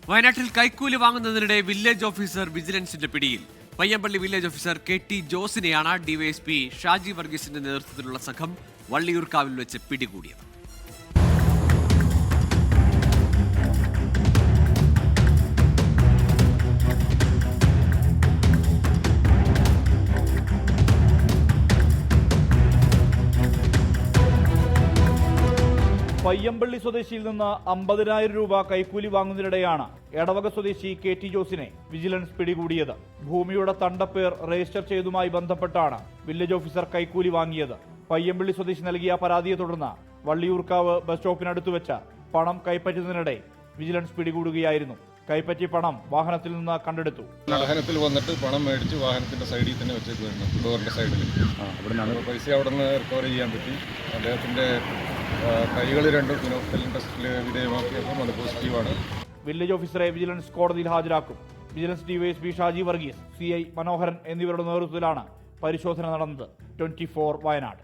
വയനാട്ടിൽ കൈക്കൂലി വാങ്ങുന്നതിനിടെ village officer വിജിലൻസിന്റെ പിടിയിൽ. Payyampally village officer KT. ജോസിനെയാണ് ഡിവൈഎസ്പി ഷാജി വർഗീസിന്റെ നേതൃത്വത്തിലുള്ള സംഘം വള്ളിയൂർക്കാവിൽ വെച്ച് പിടികൂടിയത്. പയ്യമ്പള്ളി സ്വദേശിയിൽ നിന്ന് 50,000 രൂപ കൈക്കൂലി വാങ്ങുന്നതിനിടെയാണ് എടവക സ്വദേശി കെ.ടി. ജോസിനെ വിജിലൻസ് പിടികൂടിയത്. ഭൂമിയുടെ തണ്ടപ്പേർ രജിസ്റ്റർ ചെയ്തതുമായി ബന്ധപ്പെട്ടാണ് വില്ലേജ് ഓഫീസർ കൈക്കൂലി വാങ്ങിയത്. പയ്യമ്പള്ളി സ്വദേശി നൽകിയ പരാതിയെ തുടർന്ന് വള്ളിയൂർക്കാവ് ബസ് സ്റ്റോപ്പിനടുത്ത് വെച്ച് പണം കൈപ്പറ്റുന്നതിനിടെ വിജിലൻസ് പിടികൂടുകയായിരുന്നു. കൈപ്പറ്റിയ പണം വാഹനത്തിൽ നിന്ന് കണ്ടെടുത്തു. വാഹനത്തിൽ വന്നിട്ട് പണം മേടിച്ച് വാഹനത്തിന്റെ സൈഡിൽ തന്നെ വെച്ചേക്കുമായിരുന്നു, ഡോറിന്റെ സൈഡിൽ. പൈസ അവിടെ നിന്ന് റിക്കവർ ചെയ്യാൻ പറ്റി. അദ്ദേഹത്തിന്റെ കൈകൾ രണ്ടും ഫിനോക്സിലിൻ ടെസ്റ്റിൽ വിധേയമാക്കിയപ്പോൾ അത് പോസിറ്റീവാണ്. വില്ലേജ് ഓഫീസറെ വിജിലൻസ് കോടതിയിൽ ഹാജരാക്കും. Vigilance DYSP Shaji Varghese, CI മനോഹരൻ എന്നിവരുടെ നേതൃത്വത്തിലാണ് പരിശോധന നടന്നത്. 24 വയനാട്.